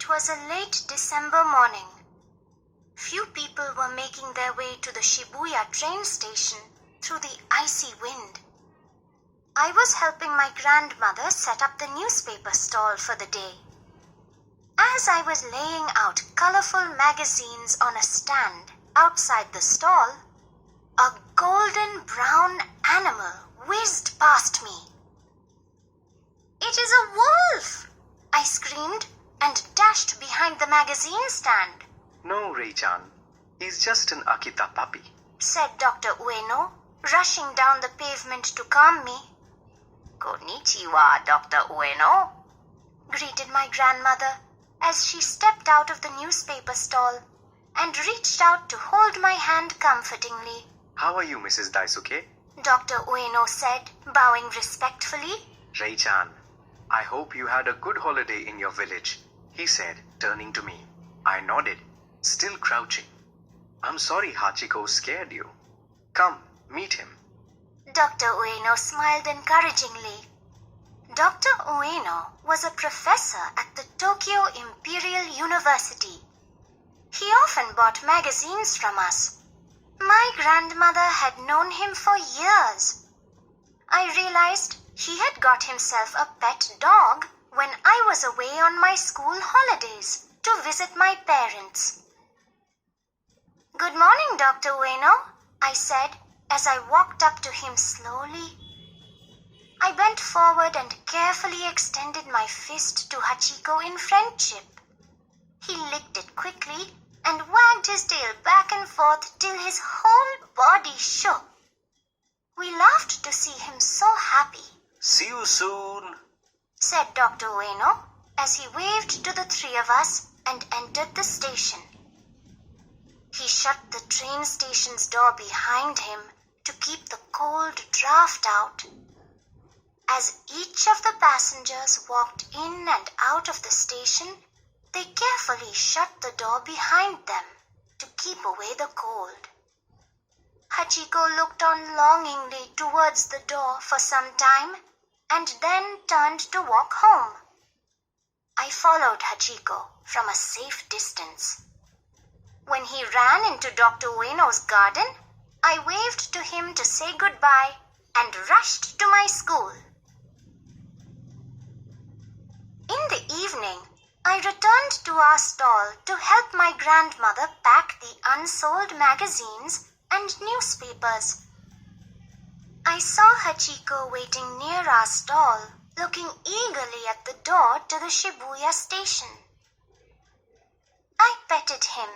It was a late December morning. Few people were making their way to the Shibuya train station through the icy wind. I was helping my grandmother set up the newspaper stall for the day. As I was laying out colorful magazines on a stand outside the stall, a golden brown animal whizzed past me. "It is a wolf!" I screamed and dashed behind the magazine stand. "No, Rei-chan. He's just an Akita puppy," said Dr. Ueno, rushing down the pavement to calm me. "Konnichiwa, Dr. Ueno," greeted my grandmother as she stepped out of the newspaper stall and reached out to hold my hand comfortingly. "How are you, Mrs. Daisuke?" Dr. Ueno said, bowing respectfully. "Rei-chan, I hope you had a good holiday in your village," he said, turning to me. I nodded, still crouching. "I'm sorry Hachiko scared you. Come, meet him." Dr. Ueno smiled encouragingly. Dr. Ueno was a professor at the Tokyo Imperial University. He often bought magazines from us. My grandmother had known him for years. I realized he had got himself a pet dog when I was away on my school holidays to visit my parents. "Good morning, Dr. Ueno," I said as I walked up to him slowly. I bent forward and carefully extended my fist to Hachiko in friendship. He licked it quickly and wagged his tail back and forth till his whole body shook. We laughed to see him so happy. "See you soon," said Dr. Ueno as he waved to the three of us and entered the station. He shut the train station's door behind him to keep the cold draft out. As each of the passengers walked in and out of the station, they carefully shut the door behind them to keep away the cold. Hachiko looked on longingly towards the door for some time and then turned to walk home. I followed Hachiko from a safe distance. When he ran into Dr. Ueno's garden, I waved to him to say goodbye and rushed to my school. In the evening, I returned to our stall to help my grandmother pack the unsold magazines and newspapers. I saw Hachiko waiting near our stall, looking eagerly at the door to the Shibuya station. I petted him.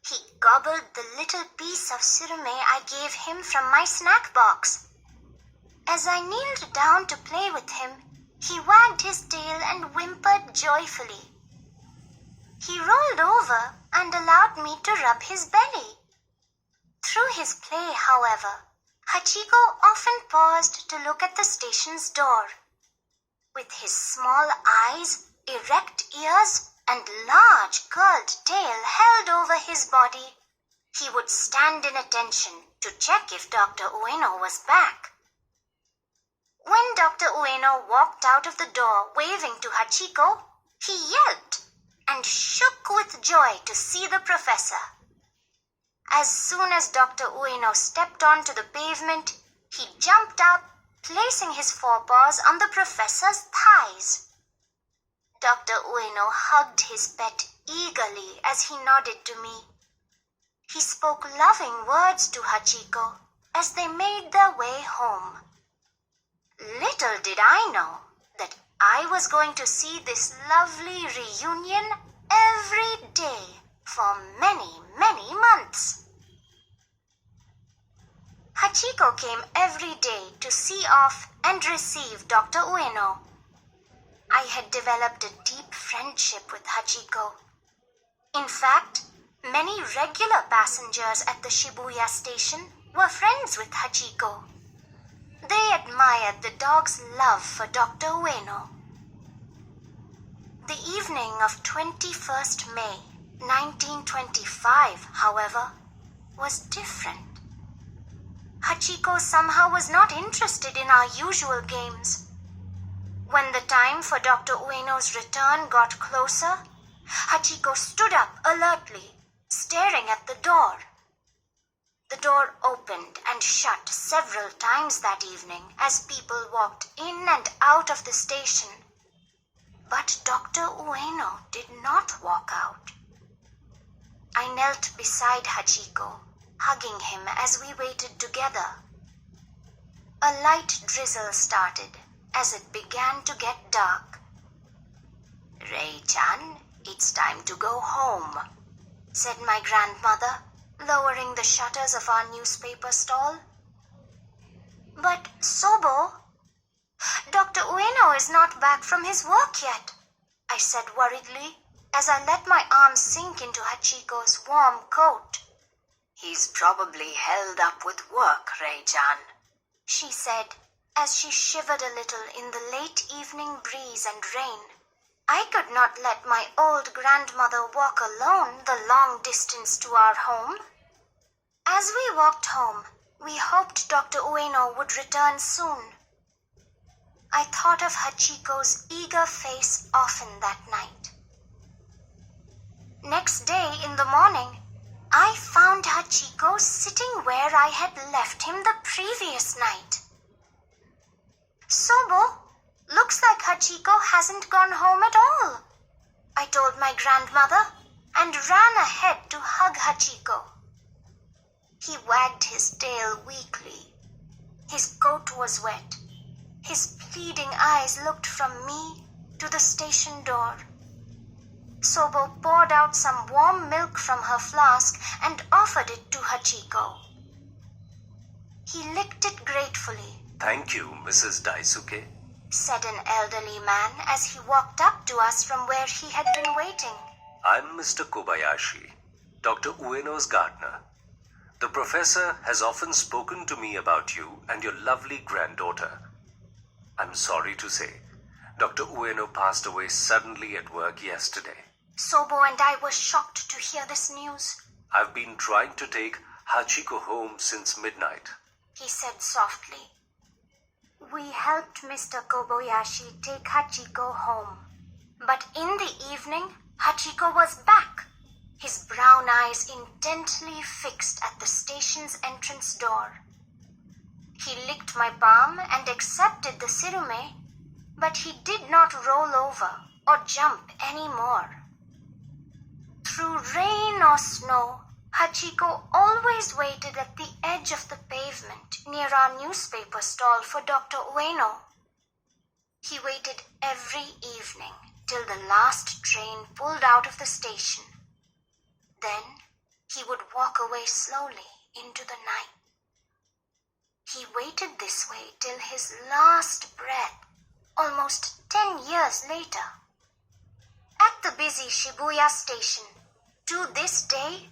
He gobbled the little piece of surume I gave him from my snack box. As I kneeled down to play with him, he wagged his tail and whimpered joyfully. He rolled over and allowed me to rub his belly. Through his play, however, Hachiko often paused to look at the station's door. With his small eyes, erect ears, and large curled tail held over his body, he would stand in attention to check if Dr. Ueno was back. When Dr. Ueno walked out of the door waving to Hachiko, he yelped and shook with joy to see the professor. As soon as Dr. Ueno stepped onto the pavement, he jumped up, placing his forepaws on the professor's thighs. Dr. Ueno hugged his pet eagerly as he nodded to me. He spoke loving words to Hachiko as they made their way home. Little did I know that I was going to see this lovely reunion every day for many, many months. Hachiko came every day to see off and receive Dr. Ueno. I had developed a deep friendship with Hachiko. In fact, many regular passengers at the Shibuya station were friends with Hachiko. They admired the dog's love for Dr. Ueno. The evening of 21st May, 1925, however, was different. Hachiko somehow was not interested in our usual games. When the time for Dr. Ueno's return got closer, Hachiko stood up alertly, staring at the door. The door opened and shut several times that evening as people walked in and out of the station. But Dr. Ueno did not walk out. I knelt beside Hachiko, hugging him as we waited together. A light drizzle started as it began to get dark. "Rei-chan, it's time to go home," said my grandmother, lowering the shutters of our newspaper stall. "But Sobo, Dr. Ueno is not back from his work yet," I said worriedly as I let my arms sink into Hachiko's warm coat. "He's probably held up with work, Rei-chan," she said as she shivered a little in the late evening breeze and rain. I could not let my old grandmother walk alone the long distance to our home. As we walked home, we hoped Dr. Ueno would return soon. I thought of Hachiko's eager face often that night. Next day in the morning, I found Hachiko sitting where I had left him the previous night. "Sobo, looks like Hachiko hasn't gone home at all," I told my grandmother and ran ahead to hug Hachiko. He wagged his tail weakly. His coat was wet. His pleading eyes looked from me to the station door. Sobo poured out some warm milk from her flask and offered it to Hachiko. He licked it gratefully. "Thank you, Mrs. Daisuke," said an elderly man as he walked up to us from where he had been waiting. "I'm Mr. Kobayashi, Dr. Ueno's gardener. The professor has often spoken to me about you and your lovely granddaughter. I'm sorry to say, Dr. Ueno passed away suddenly at work yesterday. Sobo and I were shocked to hear this news. I've been trying to take Hachiko home since midnight." He said softly. We helped Mr. Kobayashi take Hachiko home. But in the evening, Hachiko was back, his brown eyes intently fixed at the station's entrance door. He licked my palm and accepted the sirume, but he did not roll over or jump any more. Through rain or snow, Hachiko always waited at the edge of the pavement near our newspaper stall for Dr. Ueno. He waited every evening till the last train pulled out of the station. Then he would walk away slowly into the night. He waited this way till his last breath, almost 10 years later. At the busy Shibuya station, to this day,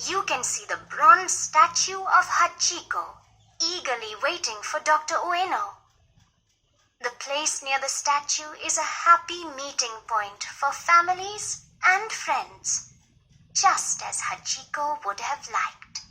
you can see the bronze statue of Hachiko eagerly waiting for Dr. Ueno. The place near the statue is a happy meeting point for families and friends, just as Hachiko would have liked.